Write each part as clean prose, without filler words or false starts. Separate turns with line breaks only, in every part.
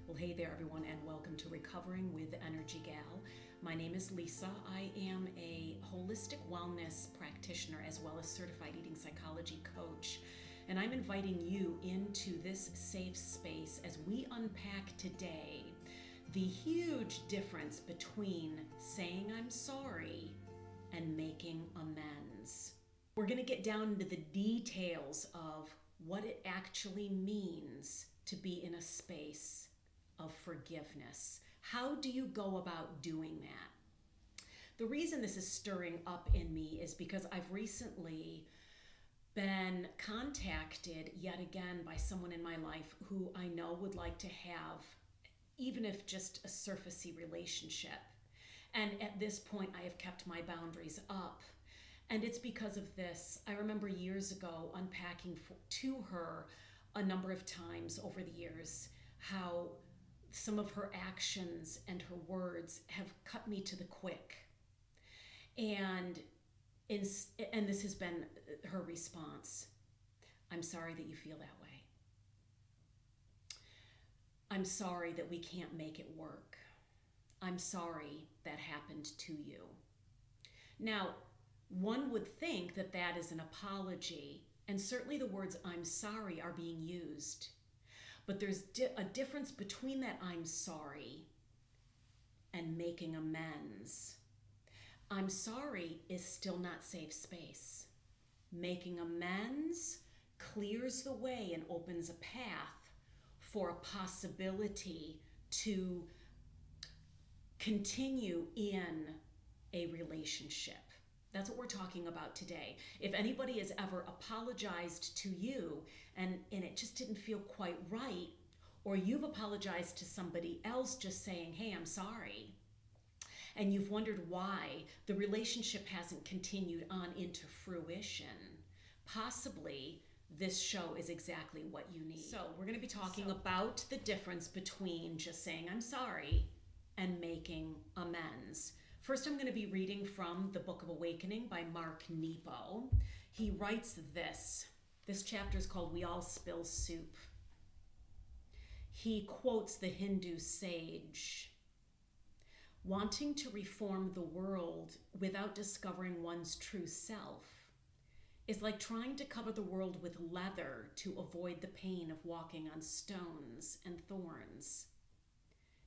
Well, hey there, everyone, and welcome to Recovering with Energy Gal. My name is Lisa. I am a holistic wellness practitioner as well as certified eating psychology coach. And I'm inviting you into this safe space as we unpack today the huge difference between saying I'm sorry and making amends. We're going to get down into the details of what it actually means to be in a space of forgiveness. How do you go about doing that? The reason this is stirring up in me is because I've recently been contacted yet again by someone in my life who I know would like to have, even if just a surfacey relationship. And at this point, I have kept my boundaries up. And it's because of this. I remember years ago unpacking to her a number of times over the years how some of her actions and her words have cut me to the quick. And this has been her response. I'm sorry that you feel that way. I'm sorry that we can't make it work. I'm sorry that happened to you. Now, one would think that that is an apology, and certainly the words I'm sorry are being used. But there's a difference between that I'm sorry and making amends. I'm sorry is still not safe space. Making amends clears the way and opens a path for a possibility to continue in a relationship. That's what we're talking about today. If anybody has ever apologized to you and it just didn't feel quite right, or you've apologized to somebody else just saying, hey, I'm sorry, and you've wondered why the relationship hasn't continued on into fruition, possibly this show is exactly what you need. So we're going to be talking about the difference between just saying I'm sorry and making amends. First, I'm going to be reading from the Book of Awakening by Mark Nepo. He writes this. This chapter is called We All Spill Soup. He quotes the Hindu sage, wanting to reform the world without discovering one's true self is like trying to cover the world with leather to avoid the pain of walking on stones and thorns.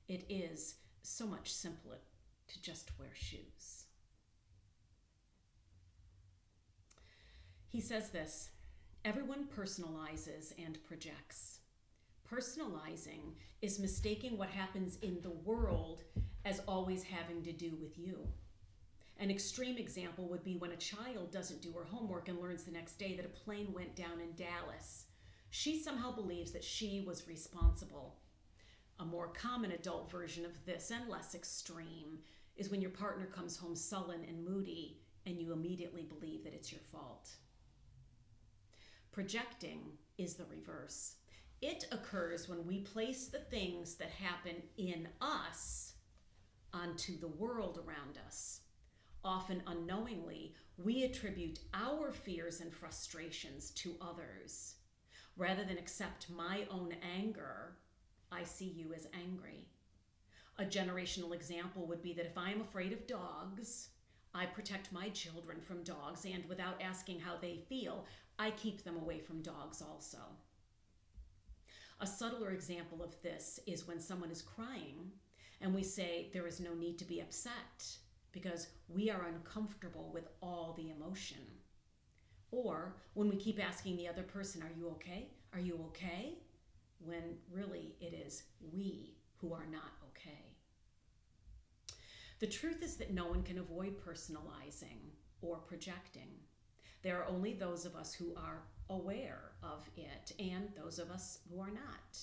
It is so much simpler to just wear shoes. He says this, everyone personalizes and projects. Personalizing is mistaking what happens in the world as always having to do with you. An extreme example would be when a child doesn't do her homework and learns the next day that a plane went down in Dallas. She somehow believes that she was responsible. A more common adult version of this, and less extreme, is when your partner comes home sullen and moody and you immediately believe that it's your fault. Projecting is the reverse. It occurs when we place the things that happen in us onto the world around us. Often unknowingly, we attribute our fears and frustrations to others. Rather than accept my own anger, I see you as angry. A generational example would be that if I am afraid of dogs, I protect my children from dogs, and without asking how they feel, I keep them away from dogs also. A subtler example of this is when someone is crying and we say there is no need to be upset because we are uncomfortable with all the emotion. Or when we keep asking the other person, are you okay? Are you okay? When really it is we who are not okay. The truth is that no one can avoid personalizing or projecting. There are only those of us who are aware of it and those of us who are not.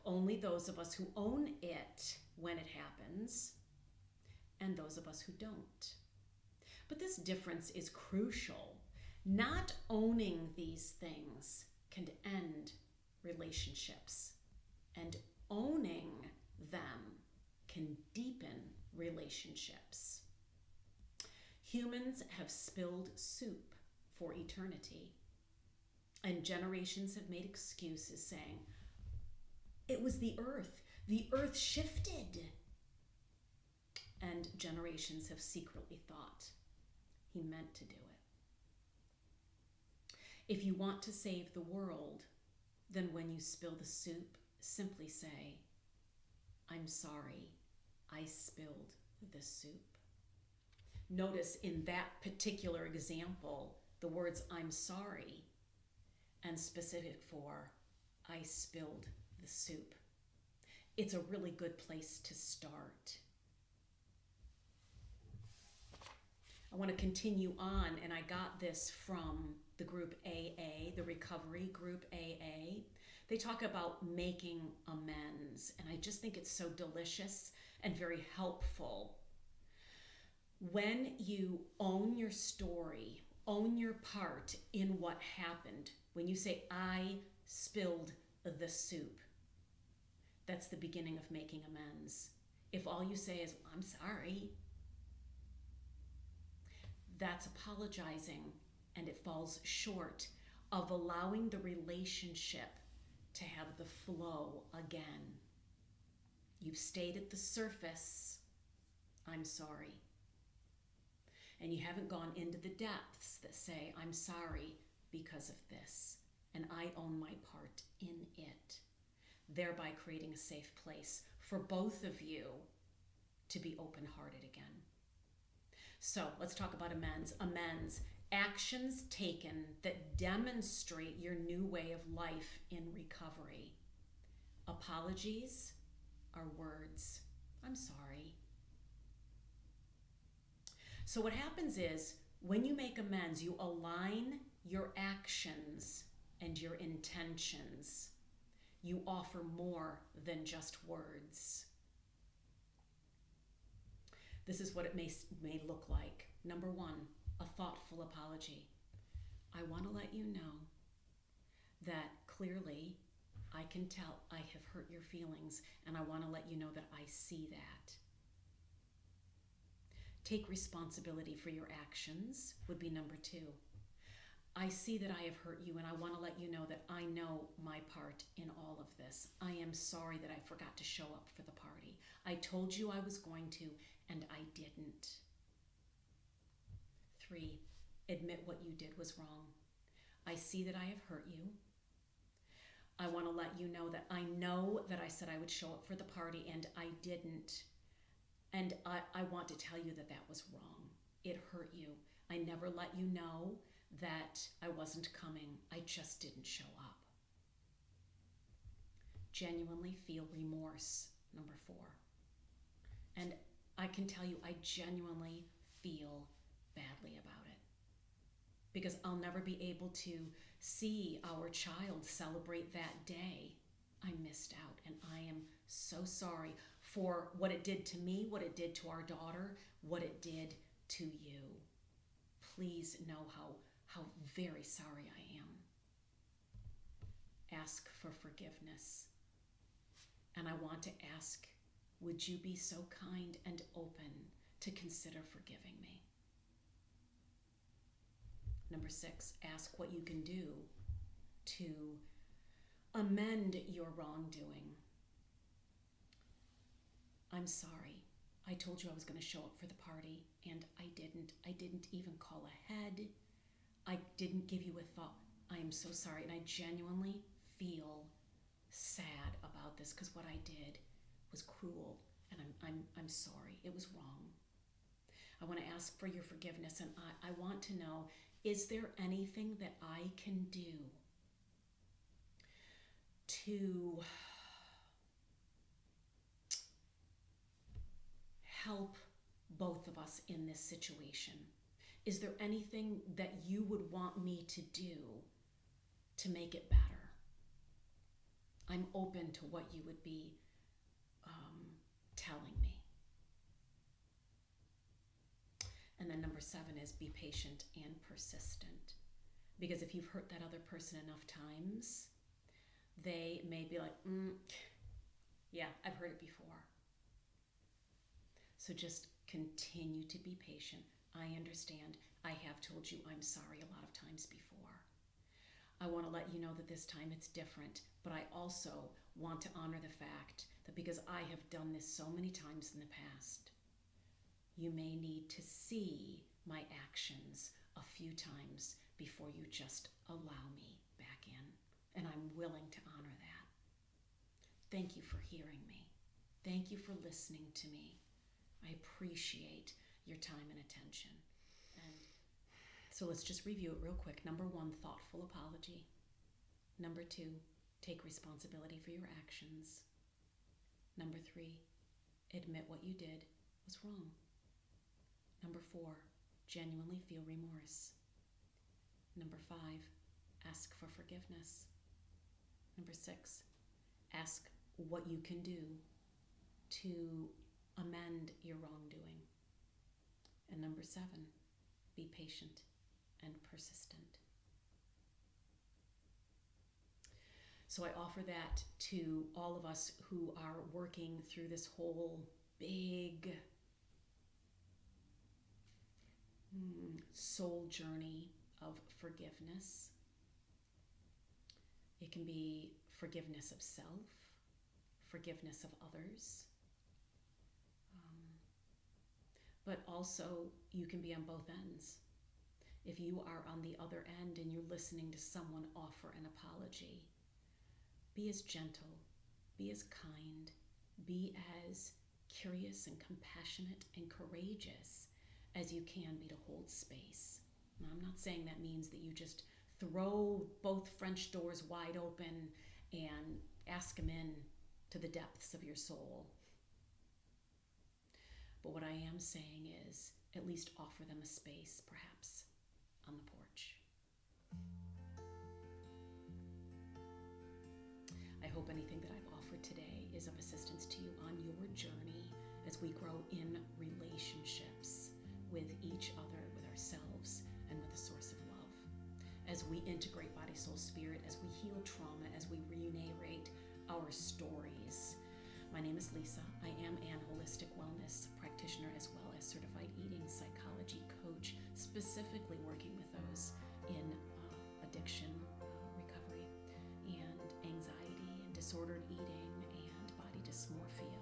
Only those of us who own it when it happens and those of us who don't. But this difference is crucial. Not owning these things can end relationships, and owning them can deepen relationships. Humans have spilled soup for eternity, and generations have made excuses saying, it was the earth. The earth shifted, and generations have secretly thought he meant to do it. If you want to save the world, then when you spill the soup, simply say, I'm sorry, I spilled the soup. Notice in that particular example, the words I'm sorry and specific for I spilled the soup. It's a really good place to start. I want to continue on, and I got this from the group AA, the recovery group AA. They talk about making amends, and I just think it's so delicious and very helpful. When you own your story, own your part in what happened, when you say, I spilled the soup, that's the beginning of making amends. If all you say is, I'm sorry, that's apologizing, and it falls short of allowing the relationship to have the flow again. You've stayed at the surface, I'm sorry. And you haven't gone into the depths that say, I'm sorry because of this, and I own my part in it, thereby creating a safe place for both of you to be open-hearted again. So let's talk about amends. Amends, actions taken that demonstrate your new way of life in recovery. Apologies are words. I'm sorry. So what happens is, when you make amends, you align your actions and your intentions. You offer more than just words. This is what it may look like. Number one, a thoughtful apology. I want to let you know that clearly I can tell I have hurt your feelings, and I want to let you know that I see that. Take responsibility for your actions would be number two. I see that I have hurt you, and I want to let you know that I know my part in all of this. I am sorry that I forgot to show up for the party. I told you I was going to, and I didn't. 3, admit what you did was wrong. I see that I have hurt you. I want to let you know that I know that I said I would show up for the party, and I didn't. And I want to tell you that that was wrong. It hurt you. I never let you know that I wasn't coming. I just didn't show up. Genuinely feel remorse, number 4. And I can tell you, I genuinely feel badly about it, because I'll never be able to see our child celebrate that day. I missed out, and I am so sorry for what it did to me, what it did to our daughter, what it did to you. Please know how very sorry I am. Ask for forgiveness. And I want to ask, would you be so kind and open to consider forgiving me? Number 6, ask what you can do to amend your wrongdoing. I'm sorry. I told you I was going to show up for the party, and I didn't. I didn't even call ahead. I didn't give you a thought. I am so sorry, and I genuinely feel sad about this, because what I did was cruel, and I'm sorry. It was wrong. I want to ask for your forgiveness, and I want to know, is there anything that I can do to help both of us in this situation? Is there anything that you would want me to do to make it better? I'm open to what you would be telling me. And then number 7 is be patient and persistent. Because if you've hurt that other person enough times, they may be like, yeah, I've heard it before. So just continue to be patient. I understand. I have told you I'm sorry a lot of times before. I want to let you know that this time it's different, but I also want to honor the fact that because I have done this so many times in the past, you may need to see my actions a few times before you just allow me back in. And I'm willing to honor that. Thank you for hearing me. Thank you for listening to me. I appreciate your time and attention. And so let's just review it real quick. Number 1, thoughtful apology. Number 2, take responsibility for your actions. Number 3, admit what you did was wrong. Number 4, genuinely feel remorse. Number 5, ask for forgiveness. Number 6, ask what you can do to amend your wrongdoing. And number 7, be patient and persistent. So I offer that to all of us who are working through this whole big soul journey of forgiveness. It can be forgiveness of self, forgiveness of others, but also you can be on both ends. If you are on the other end and you're listening to someone offer an apology, be as gentle, be as kind, be as curious and compassionate and courageous as you can be to hold space. Now, I'm not saying that means that you just throw both French doors wide open and ask them in to the depths of your soul. But what I am saying is at least offer them a space, perhaps, on the porch. I hope anything that I've offered today is of assistance to you on your journey as we grow in relationships with each other, with ourselves, and with the source of love. As we integrate body, soul, spirit, as we heal trauma, as we re-narrate our stories. My name is Lisa. I am an holistic wellness practitioner as well as certified eating psychology coach, specifically working with those in addiction recovery and anxiety and disordered eating and body dysmorphia.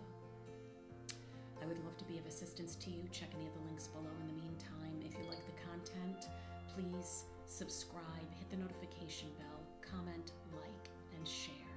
I would love to be of assistance to you. Check any of the links below. In the meantime, if you like the content, please subscribe, hit the notification bell, comment, like, and share.